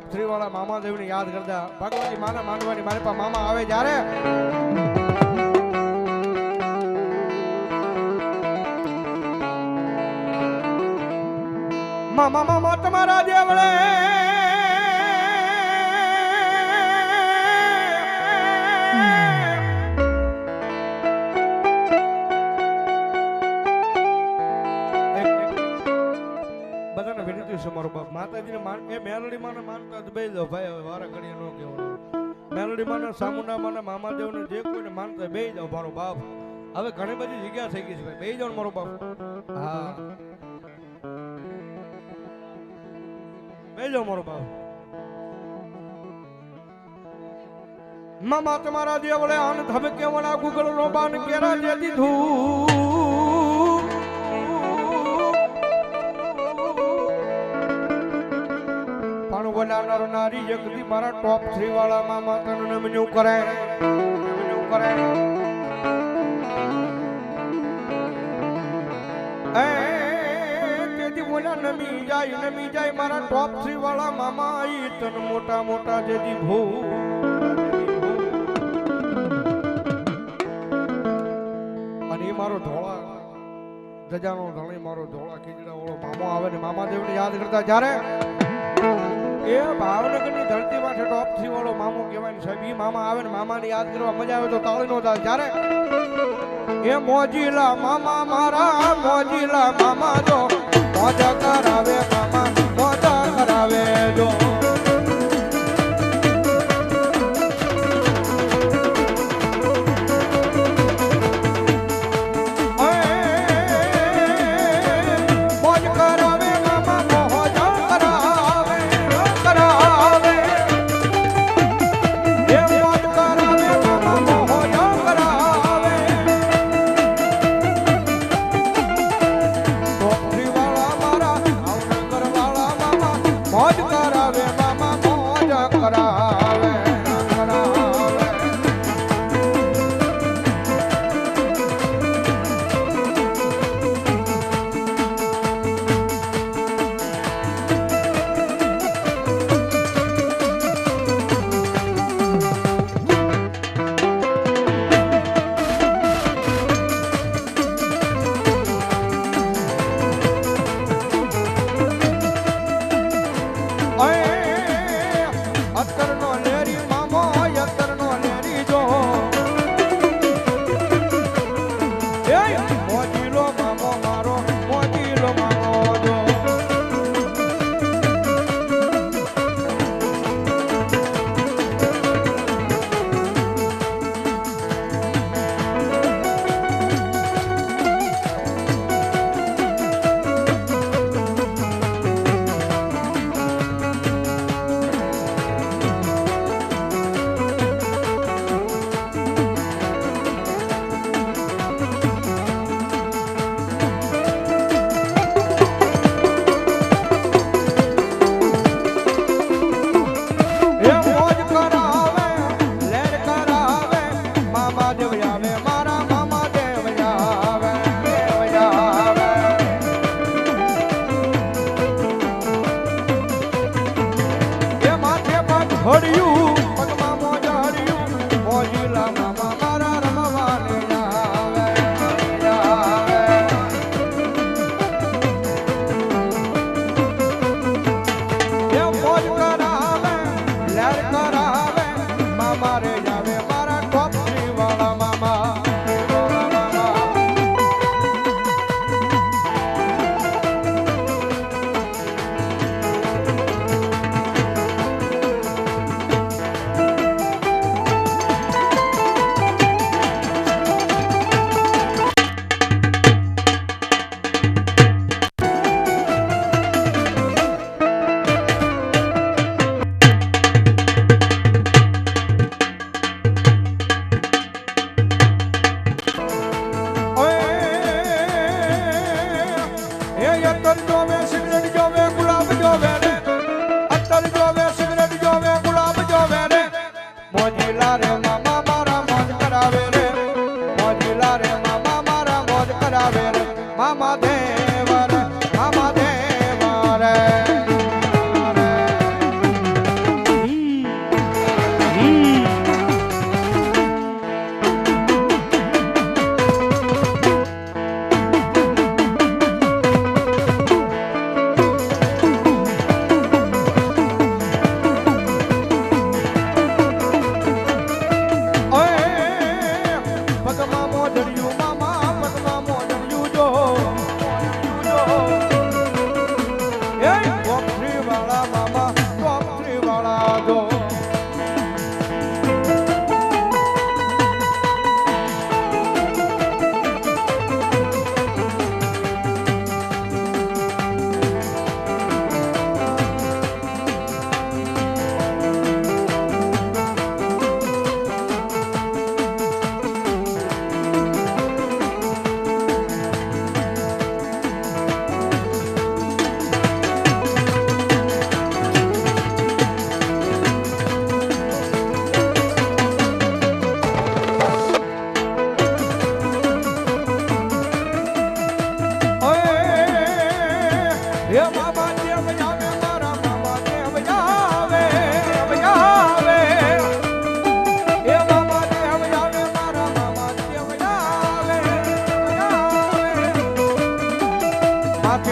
ટોપ 3 વાળા મામાદેવને યાદ કરતા ભગવાનની માના માંડવાની મારી પાસે મામા આવે જ્યારે મામા મામા તમારા દેવળે બધાને વિનંતી છે મારો બાપ માતાજીને એ મેલડી માને માનતા બે દો ભાઈ હવે વારા ઘડીએ ન કહેવાનું મેલડી માને સામુંડા માને મામાદેવને જે કોઈને માનતા બે જાવ મારો બાપ હવે ઘણી બધી જગ્યા થઈ ગઈ છે ભાઈ બે જાવ મારો બાપ હા બે જાવ મારો બાપ મામા તમારા દેવળે આન ધબકે વણા ગુગળ નો બાન કેરા જે દીધું બનાવનારો નારી જગતી મારા ટોપ 3 વાળા મામા તને નમન્યું કરે તેથી બોલા નમી જાય મારા ટોપ 3 વાળા મામા ઈ તન મોટા મોટા જેદી ભો અને મારો ધોળા ધજાનો ધણી મારો ધોળા ખીજડા વાળો મામો આવે ને મામાદેવને યાદ કરતા જ્યારે એ ભાવનગરની ધરતી માટે ટોપ 3 વાળો મામો કહેવાય સાહેબ ઈ મામા આવે ને મામાને યાદ કરવા મજા આવે તો તાળી નો થાય જ્યારે એ મોજીલા મામા મારા મોજીલા મામા જો મોજા કરાવે મામા મોજા કરાવે જો મામા દેવર મામા દેવર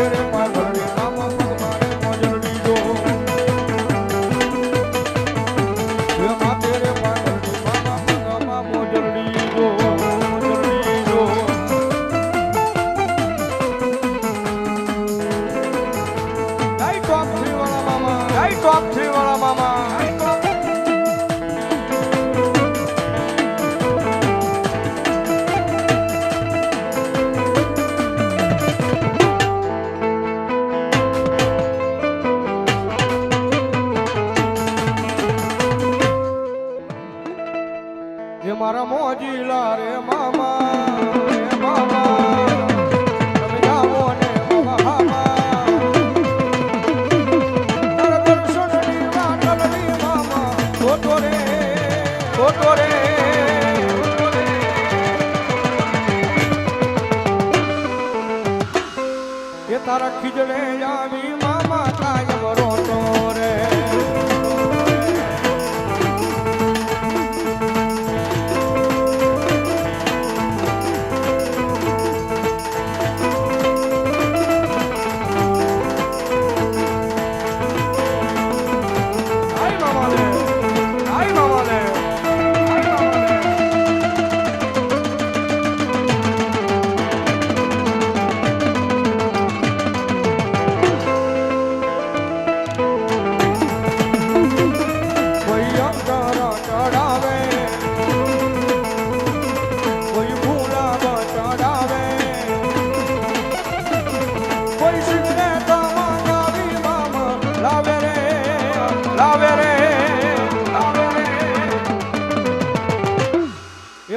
તેરે પાઘડી મામા પગ મારે મોજડી જો હે મા તેરે પાઘડી મામા પગમાં મોજડી જો મોજડી જો જય ટોપ 3 વાળા મામા જય ટોપ 3 વાળા મામા ये मारा मोजीला रे मामा रे मामा તમે જાઓ ને મામા તાર દર્શનની વાટલી મામા ગોતો રે એ તારા ખીજડે આવી મામા કાયમ રોતો રે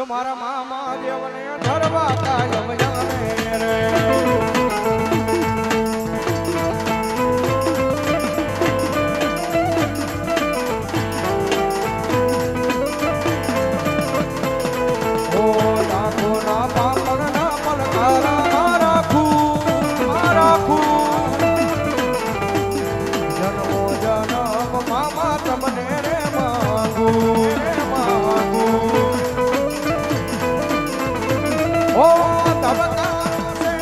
મારા મામા દેવને ધરવા કાયમ જાણે રે ઓ લાખો ના પાપણ ના પલકારા રાખું જન્મો જન્મ મામા તમને રે માંગુ ઓ ધબકારો છે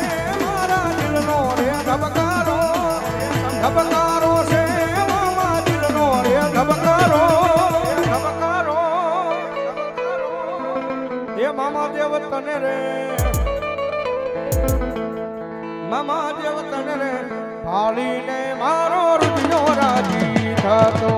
મારા દિલનો રે ધબકારો છે મામા દિલનો રે ધબકારો એ મામા દેવ તને રે મામા દેવ તને રે ભાળીને મારો રૂપિયો રાજી થતો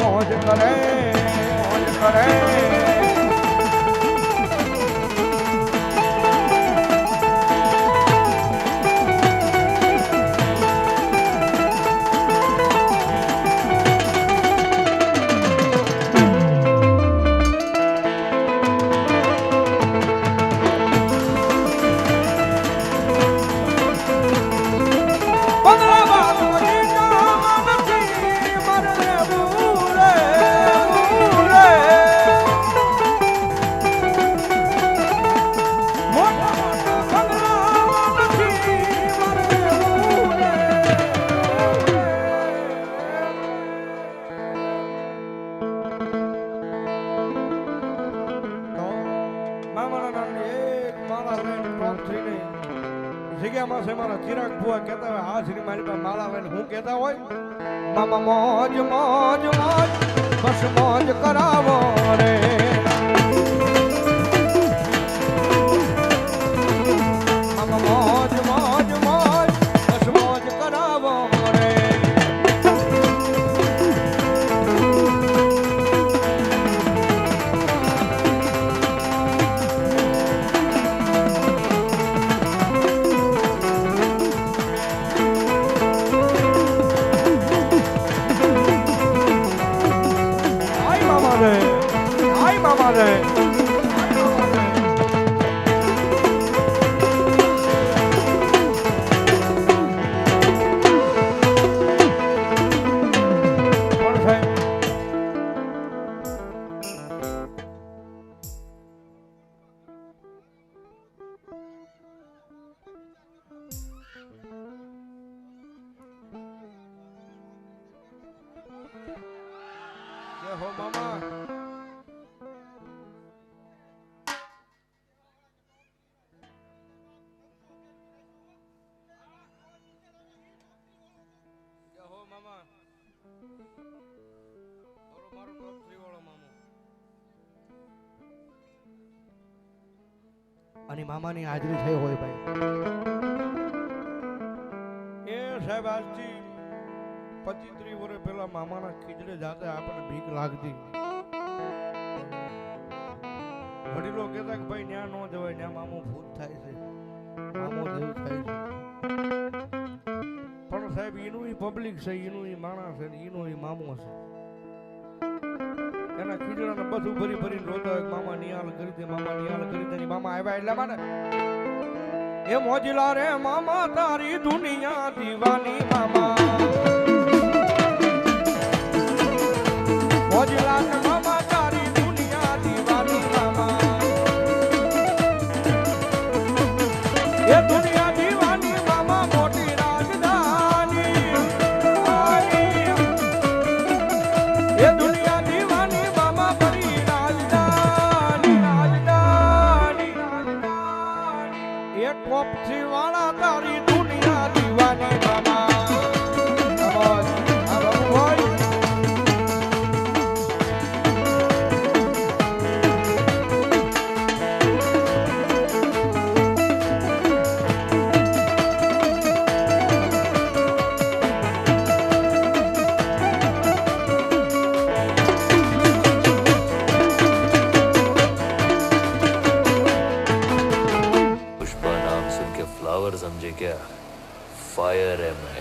મોજ કરે જગ્યામાં છે મારા ચિરાગ ભુવા કહેતા હોય આ શ્રી મારી પાસે માળા હોય હું કહેતા હોય મામા મોજ મોજ મોજ બસ મોજ કરાવો રે મામા મોજ મોજ મોજ બસ મોજ કરાવો રે અને મામાની હાજરી થઈ હોય ભાઈ એ સાહેબ આજથી 25-30 વર્ષ પહેલા મામાના ખીજડે જાતે આપણને બીક લાગતી વડીલો કહેતા કે ભાઈ ન્યા ન જવાય ન્યા મામો ભૂત થાય છે મામો જેવું થાય છે પણ સાહેબ એનું પબ્લિક છે એનું માણસ છે એનો મામો છે એના ખીજડાને બધું ભરી ભરીને રોતા હોય મામા નિયાલ કરી દે મામા નિયાલ કરી દે મામા આવ્યા એટલા માટે એ મોજીલા રે મામા તારી દુનિયા દીવાની મામા મોજીલા રે મામા તારી દુનિયા દીવાની મામા એ દુનિયા દીવાની મામા મોટી રાજધાની એ દુનિયા દીવાની મામા બડી રાજધાની રાજધાની એ ટોપથી વાળા તારી દુનિયા દીવાની મામા समझे क्या फायर है मैं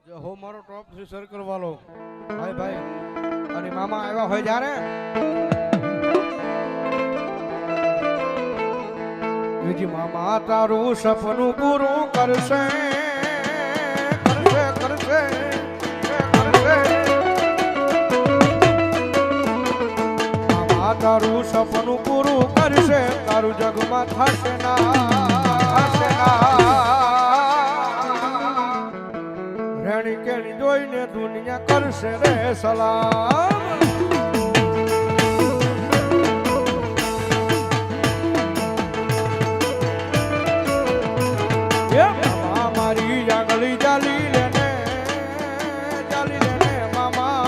હો મારો ટોપ 3 સર્કલ વાળો ભાઈ ભાઈ અને મામા આવ્યા હોય જ્યારે એજી મામા તારું સપનું પૂરું કરશે કરશે કરશે કરશે મામા તારું સપનું પૂરું કરશે તારું જગમાં થશે ના રેણી કેણી જોઈને દુનિયા કરશે રે સલામ એ મામા મારી જાગલી જાલી લેને મામા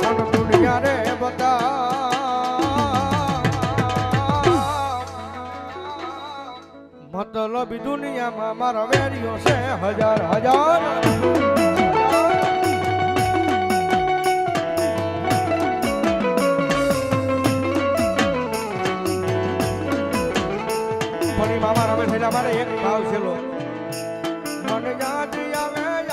મન દુનિયા રે બતા મતલબ દુનિયામાં મારા વેરીઓ છે હજાર હજાર પણ મામા રમે થયેલા મારે એક ભાવ છેલો મને યાદ આવે